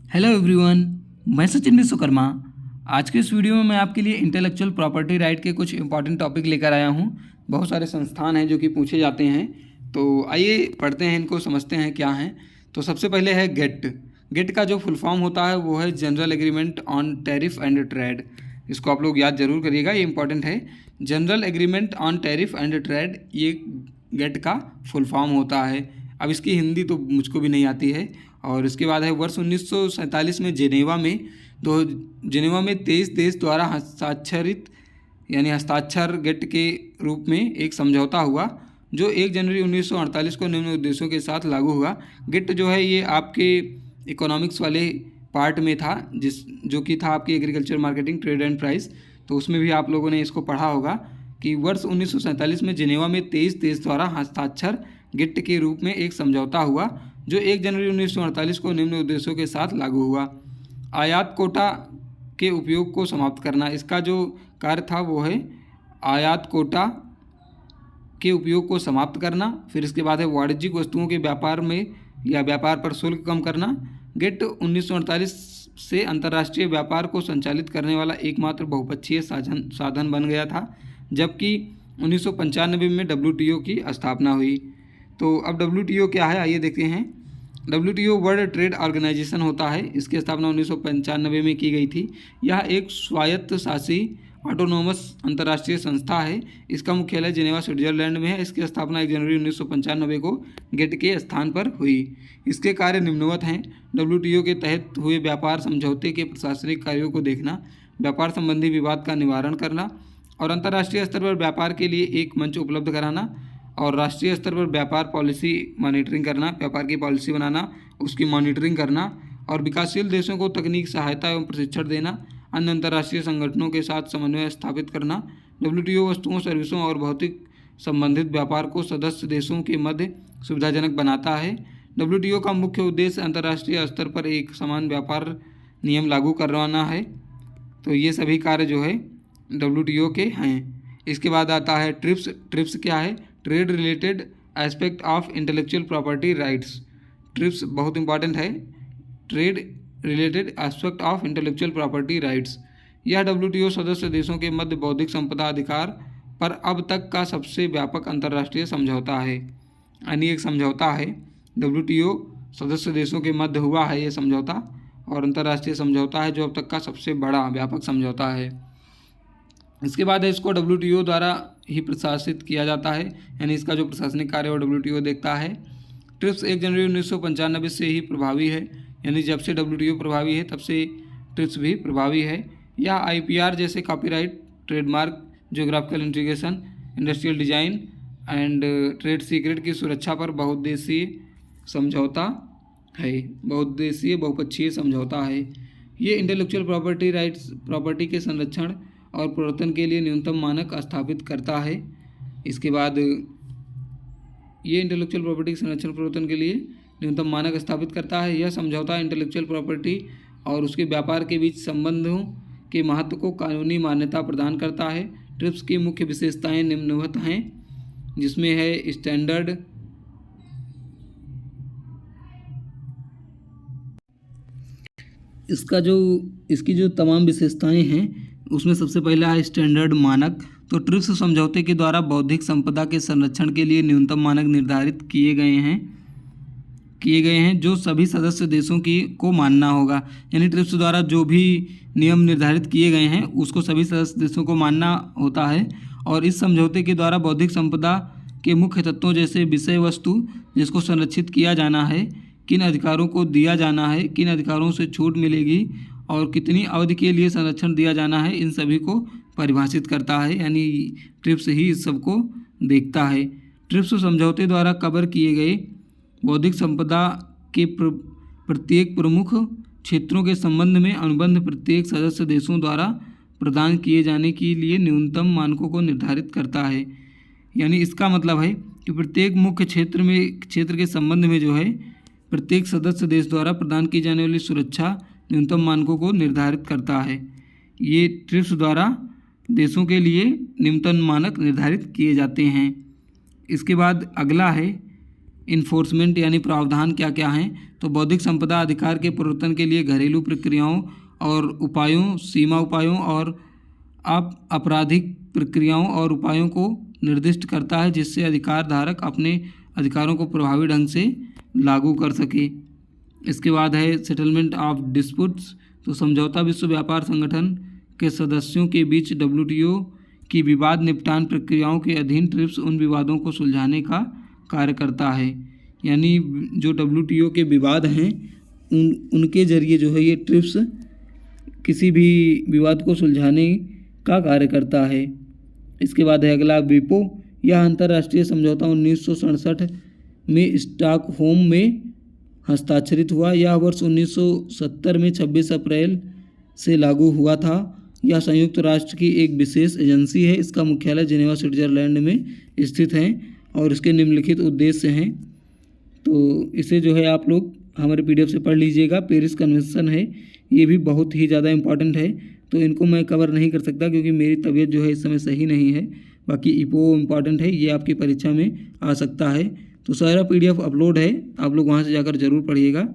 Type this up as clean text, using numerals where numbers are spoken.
Hello everyone, मैं सचिन विश्वकर्मा। आज के इस वीडियो में मैं आपके लिए इंटेलेक्चुअल प्रॉपर्टी राइट के कुछ इंपॉर्टेंट टॉपिक लेकर आया हूं। बहुत सारे संस्थान हैं जो कि पूछे जाते हैं, तो आइए पढ़ते हैं, इनको समझते हैं क्या हैं। तो सबसे पहले है गेट। गेट का जो फुल फॉर्म होता है वो है general agreement on tariff and trade. इसको आप लोग याद जरूर करिएगा, ये इंपॉर्टेंट है। General agreement on tariff and trade, ये गेट का फुल फॉर्म होता है। अब इसकी हिंदी तो मुझको भी नहीं आती है। और इसके बाद है वर्ष 1947 में जेनेवा में 23 देश द्वारा हस्ताक्षरित यानी हस्ताक्षर गेट के रूप में एक समझौता हुआ जो 1 जनवरी 1948 को निम्न उद्देश्यों के साथ लागू हुआ। गेट जो है ये आपके इकोनॉमिक्स वाले पार्ट में था, जो कि था आपकी agriculture marketing trade and price. तो उसमें भी आप लोगों ने इसको पढ़ा होगा कि वर्ष 1947 में जेनेवा में 23 देश द्वारा हस्ताक्षर गेट के रूप में एक समझौता हुआ जो 1 जनवरी 1948 को निम्न उद्देश्यों के साथ लागू हुआ। आयात कोटा के उपयोग को समाप्त करना, इसका जो कार्य था वो है आयात कोटा के उपयोग को समाप्त करना। फिर इसके बाद है वाणिज्यिक वस्तुओं के व्यापार में या व्यापार पर शुल्क कम करना। गेट 1948 से अंतर्राष्ट्रीय व्यापार को संचालित करने वाला एकमात्र बहुपक्षीय साधन बन गया था, जबकि 1995 में WTO की स्थापना हुई। तो अब WTO क्या है, आइए देखते हैं। WTO वर्ल्ड ट्रेड ऑर्गेनाइजेशन होता है। इसकी स्थापना 1995 में की गई थी। यह एक स्वायत्त शासी ऑटोनोमस अंतर्राष्ट्रीय संस्था है। इसका मुख्यालय जिनेवा स्विट्जरलैंड में है। इसकी स्थापना 1 जनवरी 1995 को गेट के स्थान पर हुई। इसके कार्य निम्नवत हैं। WTO के तहत हुए व्यापार समझौते के प्रशासनिक कार्यों को देखना, व्यापार संबंधी विवाद का निवारण करना और अंतर्राष्ट्रीय स्तर पर व्यापार के लिए एक मंच उपलब्ध कराना और राष्ट्रीय स्तर पर व्यापार पॉलिसी मॉनिटरिंग करना, व्यापार की पॉलिसी बनाना, उसकी मॉनिटरिंग करना और विकासशील देशों को तकनीक सहायता एवं प्रशिक्षण देना, अन्य अंतर्राष्ट्रीय संगठनों के साथ समन्वय स्थापित करना। WTO वस्तुओं, सर्विसों और भौतिक संबंधित व्यापार को सदस्य देशों के मध्य सुविधाजनक बनाता है। WTO का मुख्य उद्देश्य अंतर्राष्ट्रीय स्तर पर एक समान व्यापार नियम लागू करवाना है। तो ये सभी कार्य जो है WTO के हैं। इसके बाद आता है ट्रिप्स। ट्रिप्स क्या है? Trade related aspect of intellectual property rights. Trips बहुत इंपॉर्टेंट है। Trade related aspect of intellectual property rights, यह WTO सदस्य देशों के मध्य बौद्धिक संपदा अधिकार पर अब तक का सबसे व्यापक अंतर्राष्ट्रीय समझौता है। यानी एक समझौता है, WTO सदस्य देशों के मध्य हुआ है ये समझौता, और अंतर्राष्ट्रीय समझौता है जो अब तक का सबसे बड़ा व्यापक समझौता है। इसके बाद है इसको WTO द्वारा ही प्रशासित किया जाता है, यानी इसका जो प्रशासनिक कार्य वो WTO देखता है। ट्रिप्स 1 जनवरी 1995 से ही प्रभावी है, यानी जब से WTO प्रभावी है तब से ट्रिप्स भी प्रभावी है। यह IPR जैसे copyright, trademark, geographical integration, industrial design and trade secret की सुरक्षा पर बहुउद्देशीय समझौता है, बहुउद्देशीय बहुपक्षीय समझौता है। ये इंटेलेक्चुअल प्रॉपर्टी राइट्स प्रॉपर्टी के संरक्षण और प्रवर्तन के लिए न्यूनतम मानक स्थापित करता है। इसके बाद ये इंटेलेक्चुअल प्रॉपर्टी के संरक्षण प्रवर्तन के लिए न्यूनतम मानक स्थापित करता है। यह समझौता इंटेलेक्चुअल प्रॉपर्टी और उसके व्यापार के बीच संबंधों के महत्व को कानूनी मान्यता प्रदान करता है। ट्रिप्स की मुख्य विशेषताएं निम्नवत हैं, जिसमें है स्टैंडर्ड, इसकी जो तमाम विशेषताएं हैं उसमें सबसे पहला है स्टैंडर्ड मानक। तो ट्रिप्स समझौते के द्वारा बौद्धिक संपदा के संरक्षण के लिए न्यूनतम मानक निर्धारित किए गए हैं जो सभी सदस्य देशों को मानना होगा। यानी ट्रिप्स द्वारा जो भी नियम निर्धारित किए गए हैं उसको सभी सदस्य देशों को मानना होता है। और इस समझौते के द्वारा बौद्धिक संपदा के मुख्य तत्वों जैसे विषय वस्तु जिसको संरक्षित किया जाना है, किन अधिकारों को दिया जाना है, किन अधिकारों से छूट मिलेगी और कितनी अवधि के लिए संरक्षण दिया जाना है, इन सभी को परिभाषित करता है। यानी ट्रिप्स ही इस सब को देखता है। ट्रिप्स समझौते द्वारा कवर किए गए बौद्धिक संपदा के प्रत्येक प्रमुख क्षेत्रों के संबंध में अनुबंध प्रत्येक सदस्य देशों द्वारा प्रदान किए जाने के लिए न्यूनतम मानकों को निर्धारित करता है। यानी इसका मतलब है कि प्रत्येक मुख्य क्षेत्र के संबंध में जो है प्रत्येक सदस्य देश द्वारा प्रदान की जाने वाली सुरक्षा न्यूनतम मानकों को निर्धारित करता है। ये ट्रिप्स द्वारा देशों के लिए न्यूनतम मानक निर्धारित किए जाते हैं। इसके बाद अगला है इन्फोर्समेंट यानी प्रावधान क्या क्या हैं। तो बौद्धिक संपदा अधिकार के प्रवर्तन के लिए घरेलू प्रक्रियाओं और उपायों, सीमा उपायों और आपराधिक प्रक्रियाओं और उपायों को निर्दिष्ट करता है, जिससे अधिकार धारक अपने अधिकारों को प्रभावी ढंग से लागू कर सके। इसके बाद है सेटलमेंट ऑफ डिस्प्यूट्स। तो समझौता विश्व व्यापार संगठन के सदस्यों के बीच WTO की विवाद निपटान प्रक्रियाओं के अधीन ट्रिप्स उन विवादों को सुलझाने का कार्य करता है। यानी जो WTO के विवाद हैं उनके जरिए जो है ये ट्रिप्स किसी भी विवाद को सुलझाने का कार्य करता है। इसके बाद है अगला WIPO। यह अंतर्राष्ट्रीय समझौता 1967 में स्टॉकहोम में हस्ताक्षरित हुआ। यह वर्ष 1970 में 26 अप्रैल से लागू हुआ था। यह संयुक्त राष्ट्र की एक विशेष एजेंसी है। इसका मुख्यालय जिनेवा स्विट्जरलैंड में स्थित है और इसके निम्नलिखित उद्देश्य हैं। तो इसे जो है आप लोग हमारे PDF से पढ़ लीजिएगा। पेरिस कन्वेंशन है, ये भी बहुत ही ज़्यादा इम्पॉर्टेंट है, तो इनको मैं कवर नहीं कर सकता क्योंकि मेरी तबीयत जो है इस समय सही नहीं है। बाकी IPO इम्पॉर्टेंट है, ये आपकी परीक्षा में आ सकता है। तो सारा PDF अपलोड है, आप लोग वहाँ से जाकर ज़रूर पढ़िएगा।